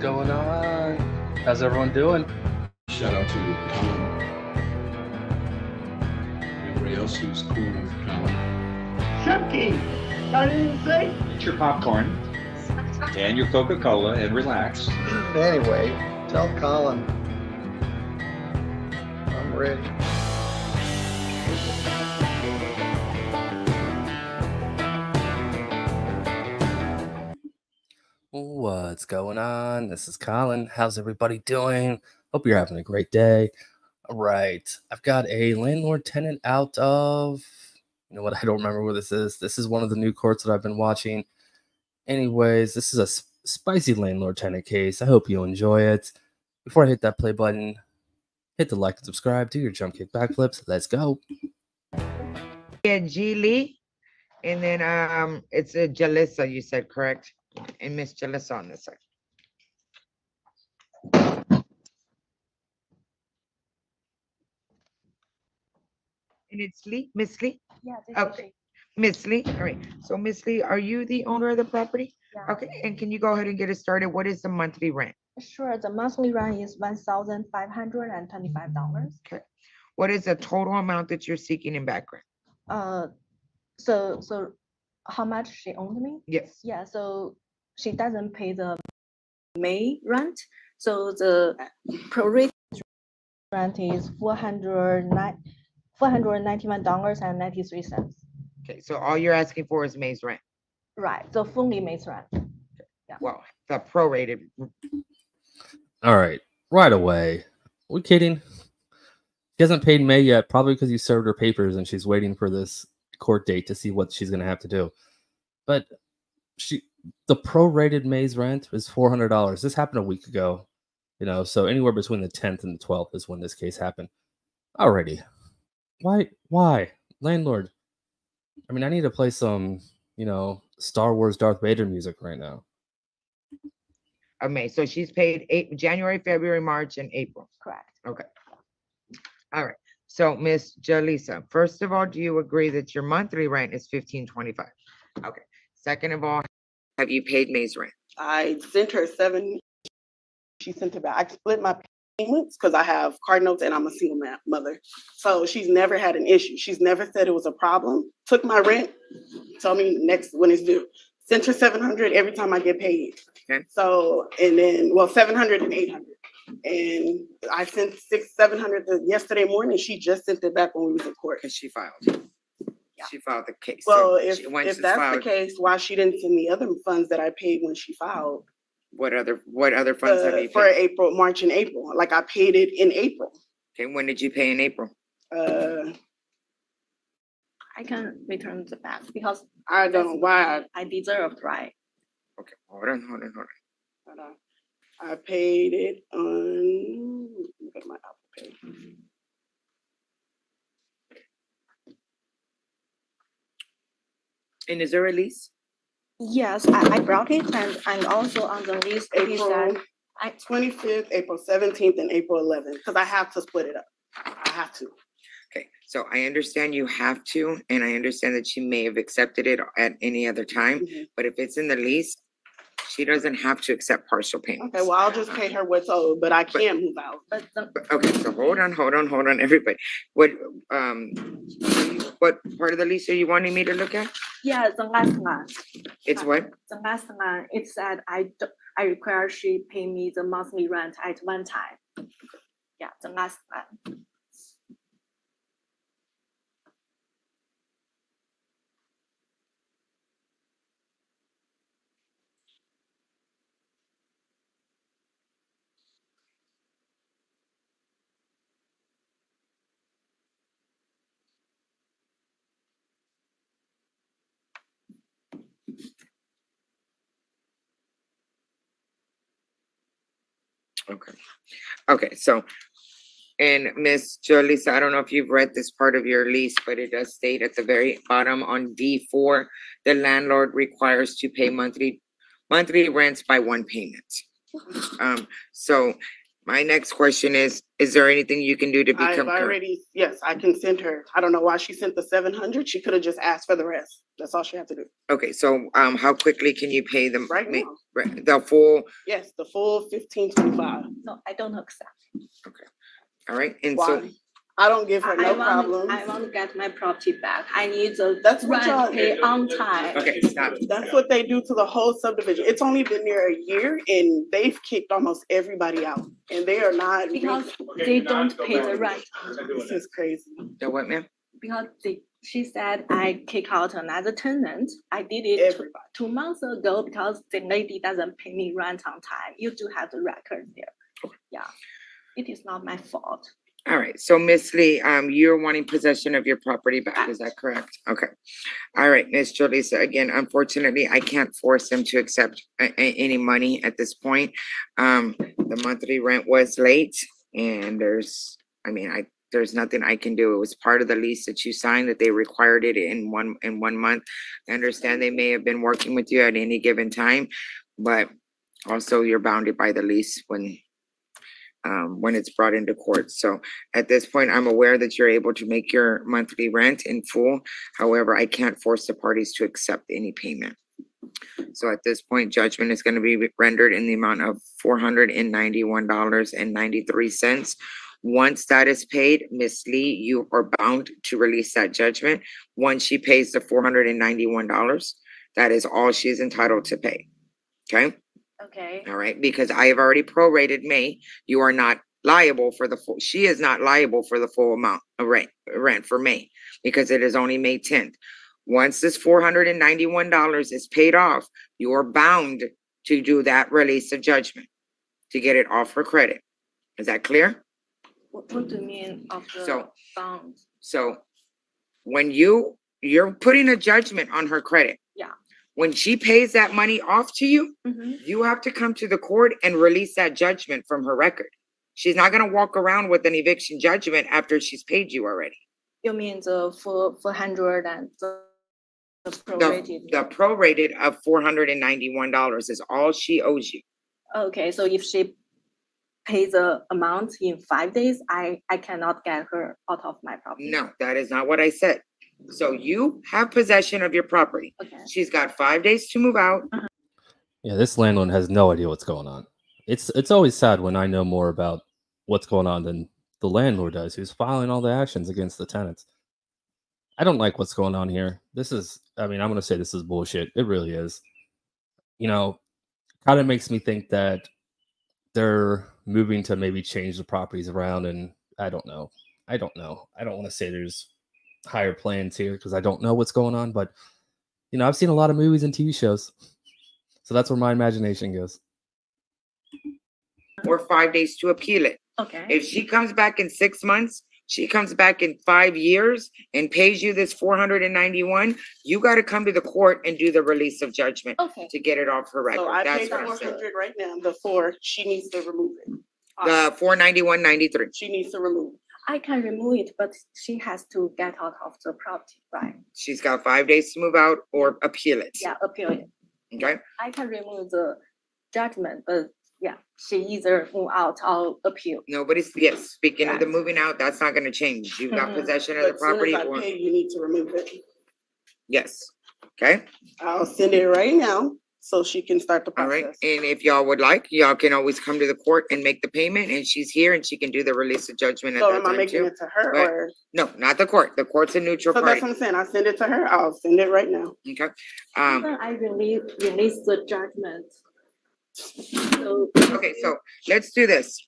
going on? How's everyone doing? Shout out to Colin. Everybody else who's cool with Colin. Chunky! Got anything to say? Get your popcorn and your Coca-Cola and relax. Anyway, tell Colin I'm ready. What's going on? This is Colin. How's everybody doing? Hope you're having a great day. All right. I've got a landlord tenant out of, you know what? I don't remember where this is. This is one of the new courts that I've been watching. Anyways, this is a spicy landlord tenant case. I hope you enjoy it. Before I hit that play button, hit the like and subscribe. Do your jump kick backflips. Let's go. Yeah, G Lee. And then it's a Jalissa, you said, correct? And Miss Jalissa on this side. And it's Lee, Miss Lee? Yeah. Okay. Miss Lee, all right. So Miss Lee, are you the owner of the property? Yeah. Okay, and can you go ahead and get it started? What is the monthly rent? Sure. The monthly rent is $1,525. Okay. What is the total amount that you're seeking in background? So how much she owed me? Yes. Yeah. So she doesn't pay the May rent. So the prorated rent is $491.93. Okay, so all you're asking for is May's rent. Right. So fully May's rent. Yeah. Well, the prorated. All right. Right away. Are we kidding? She hasn't paid May yet, probably because you served her papers and she's waiting for this court date to see what she's going to have to do. But the prorated May's rent is $400. This happened a week ago, you know, so anywhere between the 10th and the 12th is when this case happened. Alrighty. Why? Landlord. I mean, I need to play some, you know, Star Wars Darth Vader music right now. Okay, so she's paid January, February, March, and April. Correct. Okay. All right. So Miss Jalisa, first of all, do you agree that your monthly rent is $1,525? Okay. Second of all, have you paid May's rent? I sent her $7. She sent it back. I split my payments because I have card notes and I'm a single mother. So she's never had an issue. She's never said it was a problem. Took my rent, told me next when it's due. Sent her $700 every time I get paid. Okay. So, and then, well, $700 and $800. And I sent $700 yesterday morning. She just sent it back when we was in court. Because she filed. Yeah. She filed the case. Well, So if that's the case, why she didn't send me other funds that I paid when she filed? What other funds have you paid? For April, March and April. Like I paid it in April. Okay, when did you pay in April? I can return the back because I don't know why. I deserved, right? Okay, hold on. I paid it on, look at my Apple Pay. And is there a lease? Yes, I brought it and also on the list it said April 25th, April 17th, and April 11th, because I have to split it up. I have to. Okay, so I understand you have to, and I understand that she may have accepted it at any other time, but if it's in the lease, she doesn't have to accept partial payments. Okay, well, I'll just pay her what's owed, but I can't move out. Okay, so hold on, everybody. What part of the lease are you wanting me to look at? Yeah, the last one. It's what? The last one, it said I require she pay me the monthly rent at one time. Yeah, the last one. Okay, so, and Miss Jolisa, I don't know if you've read this part of your lease, but it does state at the very bottom on D4, the landlord requires to pay monthly rents by one payment. So my next question is there anything you can do to become current? Yes, I can send her. I don't know why she sent the $700. She could have just asked for the rest. That's all she had to do. Okay, so how quickly can you pay them? Right now. The full, Yes, the full 1525. No, I don't accept. all right, and so, Why? I don't give her no problem. I want to get my property back. I need the That's what y'all- rent pay on time. okay, stop. That's what they do to the whole subdivision. It's only been there a year and they've kicked almost everybody out. And they are not. Because they don't pay the rent. This is crazy. The what, ma'am? Because she said I kick out another tenant. I did it Everybody. 2 months ago because the lady doesn't pay me rent on time. You do have the record there. Yeah, it is not my fault. All right, so Miss Lee, you're wanting possession of your property back, is that correct? Okay. All right, Miss Jolisa, again, unfortunately, I can't force them to accept any money at this point. The monthly rent was late and there's nothing I can do. It was part of the lease that you signed that they required it in one month. I understand they may have been working with you at any given time, but also you're bounded by the lease when it's brought into court. So at this point, I'm aware that you're able to make your monthly rent in full. However, I can't force the parties to accept any payment. So at this point, judgment is going to be rendered in the amount of $491.93. Once that is paid, Miss Lee, you are bound to release that judgment. Once she pays the $491, that is all she is entitled to pay. Okay? Okay. All right, because I have already prorated May. You are not liable for the full, she is not liable for the full amount of rent for May because it is only May 10th. Once this $491 is paid off, you are bound to do that release of judgment to get it off her credit. Is that clear? What do you mean of the So- bond? So when you're putting a judgment on her credit. Yeah. When she pays that money off to you, Mhm. you have to come to the court and release that judgment from her record. She's not gonna walk around with an eviction judgment after she's paid you already. You mean the 400 and the prorated? The prorated of $491 is all she owes you. Okay, so if she pays the amount in 5 days, I cannot get her out of my property. No, that is not what I said. So you have possession of your property. Okay. She's got 5 days to move out. Yeah, this landlord has no idea what's going on. It's always sad when I know more about what's going on than the landlord does, who's filing all the actions against the tenants. I don't like what's going on here. I'm going to say this is bullshit. It really is. You know, kind of makes me think that they're moving to maybe change the properties around, and I don't know. I don't want to say there's higher plans here because I don't know what's going on, but I've seen a lot of movies and TV shows, so that's where my imagination goes. Or 5 days to appeal it. Okay. If she comes back in 6 months, she comes back in 5 years and pays you this $491, you got to come to the court and do the release of judgment Okay. to get it off her record. So I That's paid what I'm saying. 400 right now. The 4, she needs to remove it. The $491.93. She needs to remove it. I can remove it, but she has to get out of the property, right? She's got 5 days to move out or appeal it. Yeah, appeal it. Okay. I can remove the judgment, but yeah, she either move out or appeal. Speaking of the Right. moving out, that's not going to change. You got Mhm. possession of the But as soon property as I or pay, you need to remove it. yes. Okay. I'll send it right now so she can start the All process. right. And if y'all would like, y'all can always come to the court and make the payment, and she's here and she can do the release of judgment at So that am I time making too. it to her But- or? No, not the court. The court's a neutral So that's party. what I'm saying. I send it to her. I'll send it right now. Okay. I release the judgment. So, Okay, so let's do this.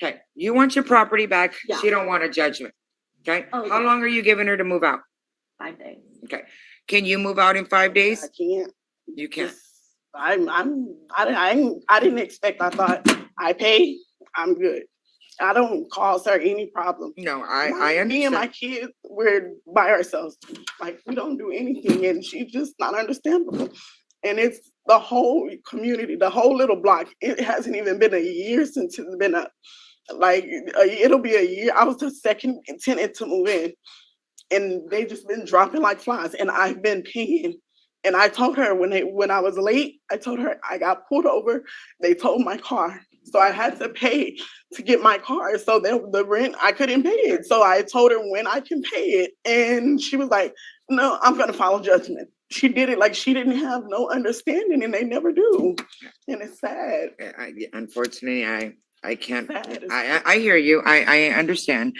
Okay, you want your property back. Yeah. She don't want a judgment. Okay, Okay. how long are you giving her to move out? 5 days. Okay, can you move out in 5 days? I can't. You can. I didn't expect. I thought I pay. I'm good. I don't cause her any problem. No, I Me and my understand. kids, we're by ourselves. Like we don't do anything, and she's just not understandable. And it's the whole community, the whole little block. It hasn't even been a year since it's been it'll be a year. I was the second tenant to move in, and they just been dropping like flies. And I've been paying. And I told her when I was late, I told her I got pulled over. They towed my car, so I had to pay to get my car. So the rent I couldn't pay it. So I told her when I can pay it, and she was like, "No, I'm gonna file judgment." she did it like she didn't have no understanding, and they never do. And it's sad. Unfortunately, I can't. Sad. I hear you. I understand.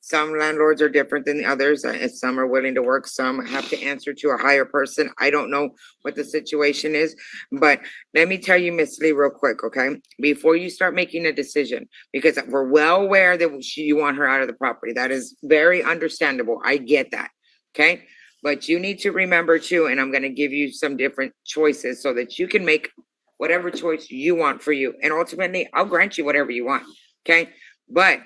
Some landlords are different than the others. Some are willing to work. Some have to answer to a higher person. I don't know what the situation is, but let me tell you, Miss Lee, real quick, okay? Before you start making a decision, because we're well aware that you want her out of the property. That is very understandable. I get that, okay? But you need to remember too, and I'm going to give you some different choices so that you can make whatever choice you want for you. And ultimately, I'll grant you whatever you want, okay? But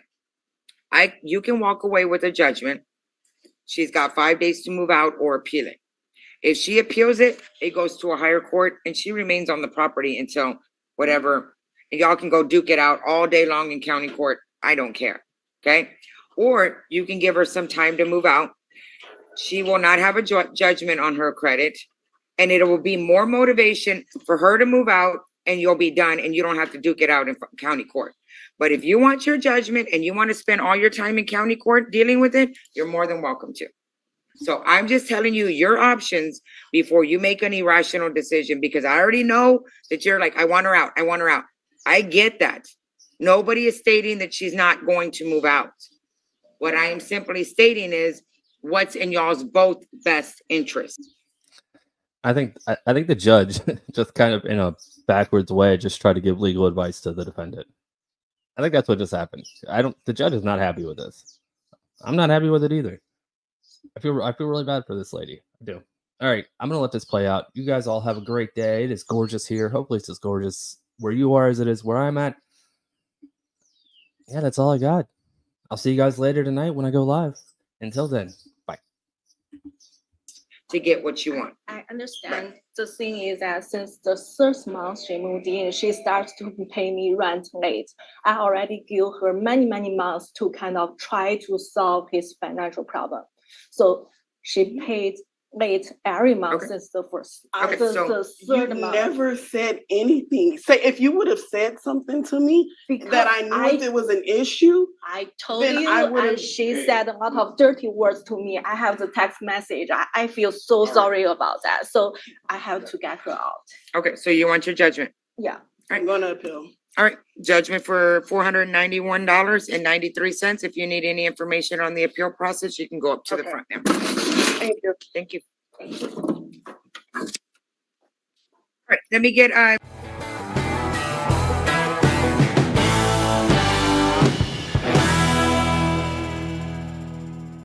you can walk away with a judgment. She's got 5 days to move out or appeal it. If she appeals it, it goes to a higher court and she remains on the property until whatever. And y'all can go duke it out all day long in county court. I don't care. Okay. Or you can give her some time to move out. She will not have a judgment on her credit. And it will be more motivation for her to move out and you'll be done and you don't have to duke it out in county court. But if you want your judgment and you want to spend all your time in county court dealing with it, you're more than welcome to. So I'm just telling you your options before you make an irrational decision, because I already know that you're like, I want her out. I want her out. I get that. Nobody is stating that she's not going to move out. What I am simply stating is what's in y'all's both best interest. I think the judge just kind of in a backwards way just tried to give legal advice to the defendant. I think that's what just happened. The judge is not happy with this. I'm not happy with it either. I feel really bad for this lady. I do. All right, I'm gonna let this play out. You guys all have a great day. It is gorgeous here. Hopefully it's as gorgeous where you are as it is where I'm at. Yeah, that's all I got. I'll see you guys later tonight when I go live. Until then, bye. To get what you want. I understand. The thing is that since the first month she moved in, she starts to pay me rent late. I already give her many months to kind of try to solve his financial problem. So she paid late every month since the first. After the third month. Never said anything. Say if you would have said something to me that I knew there was an issue. I told you, and she said a lot of dirty words to me. I have the text message. I feel so sorry about that. So I have to get her out. Okay, so you want your judgment? Yeah. I'm gonna appeal. All right, judgment for $491.93. If you need any information on the appeal process, you can go up to the front now. Thank you. Thank you. All right, let me get